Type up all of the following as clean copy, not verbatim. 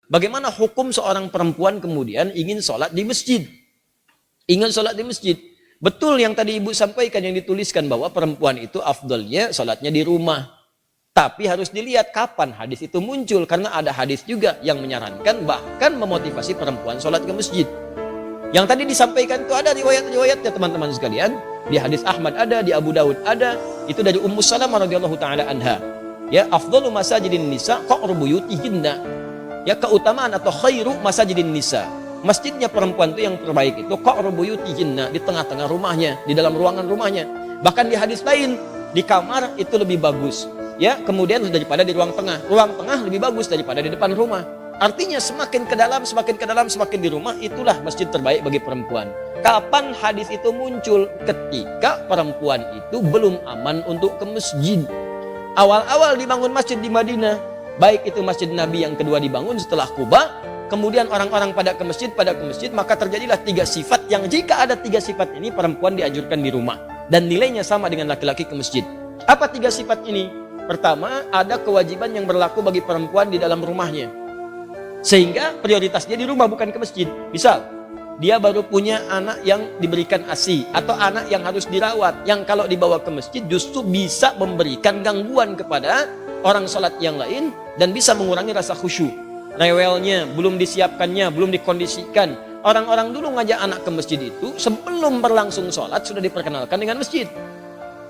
Bagaimana hukum seorang perempuan kemudian ingin sholat di masjid? Ingin sholat di masjid. Betul yang tadi ibu sampaikan, yang dituliskan bahwa perempuan itu afdalnya sholatnya di rumah. Tapi harus dilihat kapan hadis itu muncul. Karena ada hadis juga yang menyarankan bahkan memotivasi perempuan sholat ke masjid. Yang tadi disampaikan itu ada riwayat-riwayatnya teman-teman sekalian. Di hadis Ahmad ada, di Abu Daud ada. Itu dari Ummu Salamah radhiyallahu taala anha. Ya, afdalu masajidin nisa qa'ru buyutihinna. Ya, keutamaan atau khairu masajidin nisa. Masjidnya perempuan itu yang terbaik itu qa'ru buyutihinna, di tengah-tengah rumahnya, di dalam ruangan rumahnya. Bahkan di hadis lain, di kamar itu lebih bagus. Ya, kemudian daripada di ruang tengah. Ruang tengah lebih bagus daripada di depan rumah. Artinya semakin ke dalam, semakin di rumah, itulah masjid terbaik bagi perempuan. Kapan hadis itu muncul? Ketika perempuan itu belum aman untuk ke masjid. Awal-awal dibangun masjid di Madinah, baik itu masjid Nabi yang kedua dibangun setelah Quba, kemudian orang-orang pada ke masjid, maka terjadilah 3 sifat yang jika ada 3 sifat ini perempuan dianjurkan di rumah. Dan nilainya sama dengan laki-laki ke masjid. Apa 3 sifat ini? Pertama, ada kewajiban yang berlaku bagi perempuan di dalam rumahnya. Sehingga prioritas dia di rumah bukan ke masjid. Misal, dia baru punya anak yang diberikan ASI atau anak yang harus dirawat, yang kalau dibawa ke masjid justru bisa memberikan gangguan kepada orang sholat yang lain dan bisa mengurangi rasa khusyuk. Rewelnya, belum disiapkannya, belum dikondisikan. Orang-orang dulu ngajak anak ke masjid itu sebelum berlangsung sholat sudah diperkenalkan dengan masjid.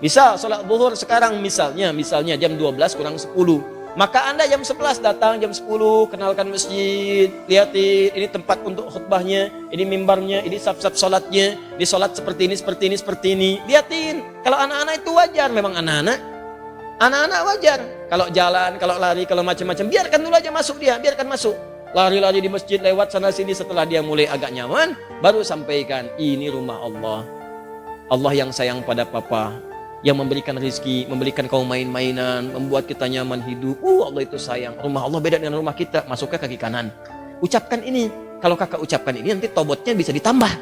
Misal sholat zuhur sekarang misalnya jam 12 kurang 10. Maka Anda jam 11 datang, jam 10 kenalkan masjid, lihatin ini tempat untuk khutbahnya, ini mimbarnya, ini saf-saf sholatnya, di sholat seperti ini. Lihatin, kalau anak-anak itu wajar, memang anak-anak wajar. Kalau jalan, kalau lari, kalau macam-macam, biarkan dulu aja masuk dia, biarkan masuk. Lari-lari di masjid, lewat sana sini, setelah dia mulai agak nyaman, baru sampaikan, ini rumah Allah. Allah yang sayang pada papa, yang memberikan rezeki, memberikan kau main-mainan, membuat kita nyaman hidup. Allah itu sayang. Rumah Allah beda dengan rumah kita. Masuknya kaki kanan. Ucapkan ini. Kalau kakak ucapkan ini, nanti tobotnya bisa ditambah.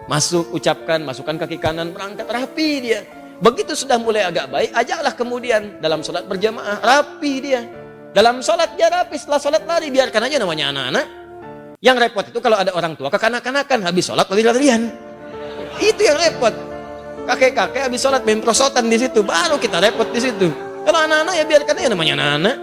Masuk, ucapkan, masukkan kaki kanan, berangkat rapi dia. Begitu sudah mulai agak baik, ajaklah kemudian dalam sholat berjamaah, rapi dia. Dalam sholat dia rapi, setelah sholat lari, biarkan aja namanya anak-anak. Yang repot itu kalau ada orang tua kekanak-kanakan, habis sholat lari-larian. Itu yang repot. Kakek-kakek habis sholat main prosotan di situ, baru kita repot di situ. Kalau anak-anak ya biarkan aja namanya anak-anak.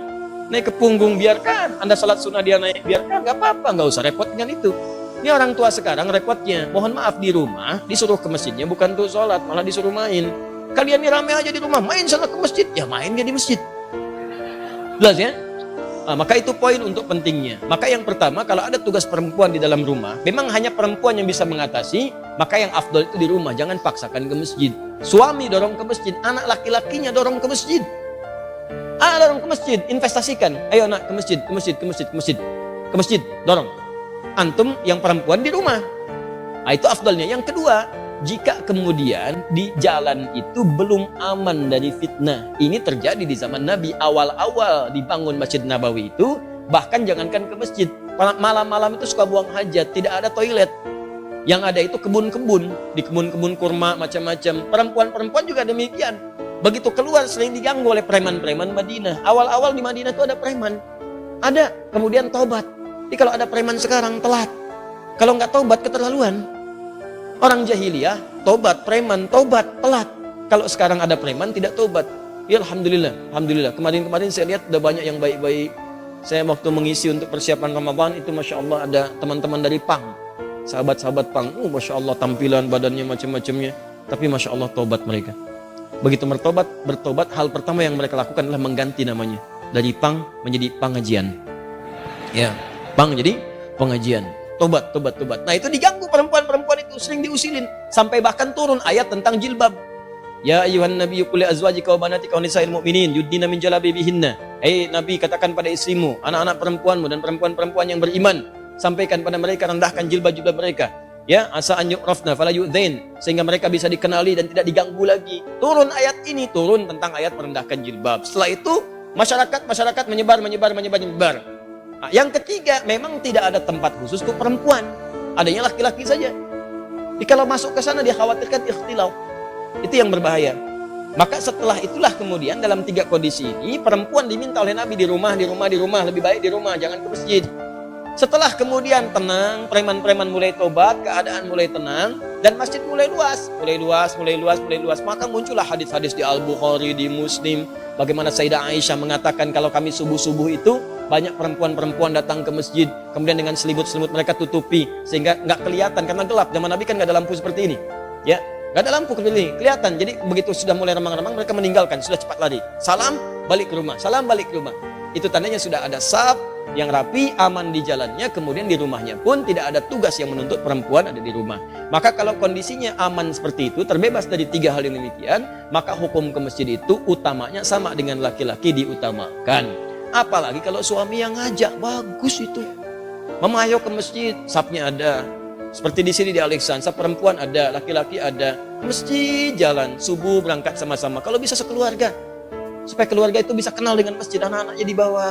Naik ke punggung biarkan, Anda sholat sunnah dia naik biarkan, nggak apa-apa, nggak usah repot dengan itu. Ini orang tua sekarang repotnya, mohon maaf di rumah disuruh ke masjidnya bukan untuk sholat, malah disuruh main. Kalian ini rame aja di rumah, main sana ke masjid, ya main dia di masjid. Jelas ya? Maka itu poin untuk pentingnya. Maka yang pertama, kalau ada tugas perempuan di dalam rumah, memang hanya perempuan yang bisa mengatasi, maka yang afdol itu di rumah, jangan paksakan ke masjid. Suami dorong ke masjid, anak laki-lakinya dorong ke masjid. Dorong ke masjid, investasikan. Ayo anak ke masjid, dorong. Antum yang perempuan di rumah. Itu afdolnya. Yang kedua, jika kemudian di jalan itu belum aman dari fitnah. Ini terjadi di zaman Nabi awal-awal dibangun Masjid Nabawi itu. Bahkan jangankan ke masjid, malam-malam itu suka buang hajat, tidak ada toilet. Yang ada itu kebun-kebun, di kebun-kebun kurma macam-macam. Perempuan-perempuan juga demikian. Begitu keluar sering diganggu oleh preman-preman Madinah. Awal-awal di Madinah itu ada preman. Ada, kemudian tobat. Jadi kalau ada preman sekarang telat. Kalau nggak tobat keterlaluan. Orang jahiliyah, tobat, preman, tobat, telat. Kalau sekarang ada preman, tidak tobat. Ya Alhamdulillah. Kemarin saya lihat ada banyak yang baik-baik. Saya waktu mengisi untuk persiapan Ramadan, itu Masya Allah ada teman-teman dari PANG. Sahabat-sahabat PANG. Masya Allah tampilan badannya macam-macamnya. Tapi Masya Allah tobat mereka. Begitu bertobat, hal pertama yang mereka lakukan adalah mengganti namanya. Dari PANG menjadi pengajian. Ya, PANG jadi pengajian. Tobat. Nah itu diganggu perempuan-perempuan itu, sering diusilin. Sampai bahkan turun ayat tentang jilbab. Ya ayuhan nabiyyu qul li azwajika wa banatika wa nisa'il mu'minin yudnina min jalabibihinna. Nabi, katakan pada istrimu, anak-anak perempuanmu dan perempuan-perempuan yang beriman, sampaikan pada mereka, rendahkan jilbab-jilbab mereka. Ya, asa an yu'rafna fala yu'dzain, sehingga mereka bisa dikenali dan tidak diganggu lagi. Turun ayat ini, turun tentang ayat merendahkan jilbab. Setelah itu masyarakat menyebar. Yang ketiga, memang tidak ada tempat khusus untuk perempuan. Adanya laki-laki saja. Jadi kalau masuk ke sana dia khawatirkan ikhtilaf. Itu yang berbahaya. Maka setelah itulah kemudian dalam 3 kondisi ini perempuan diminta oleh Nabi di rumah, lebih baik di rumah, jangan ke masjid. Setelah kemudian tenang, preman-preman mulai tobat, keadaan mulai tenang, dan masjid mulai luas. Maka muncullah hadis-hadis di Al-Bukhari, di Muslim, bagaimana Sayyidah Aisyah mengatakan kalau kami subuh-subuh itu banyak perempuan-perempuan datang ke masjid, kemudian dengan selimut-selimut mereka tutupi sehingga nggak kelihatan karena gelap. Zaman Nabi kan nggak ada lampu seperti ini, ya, nggak ada lampu seperti ini, kelihatan. Jadi begitu sudah mulai remang-remang mereka meninggalkan, sudah cepat lari. Salam, balik ke rumah. Salam, balik ke rumah. Itu tandanya sudah ada saf yang rapi, aman di jalannya, kemudian di rumahnya pun tidak ada tugas yang menuntut perempuan ada di rumah. Maka kalau kondisinya aman seperti itu, terbebas dari 3 hal yang demikian, maka hukum ke masjid itu utamanya sama dengan laki-laki diutamakan. Apalagi kalau suami yang ngajak, bagus itu. Mama ayo ke masjid, safnya ada. Seperti di sini di Alexandra, saf perempuan ada, laki-laki ada. Masjid jalan, subuh berangkat sama-sama. Kalau bisa sekeluarga, supaya keluarga itu bisa kenal dengan masjid, anak-anaknya di bawah.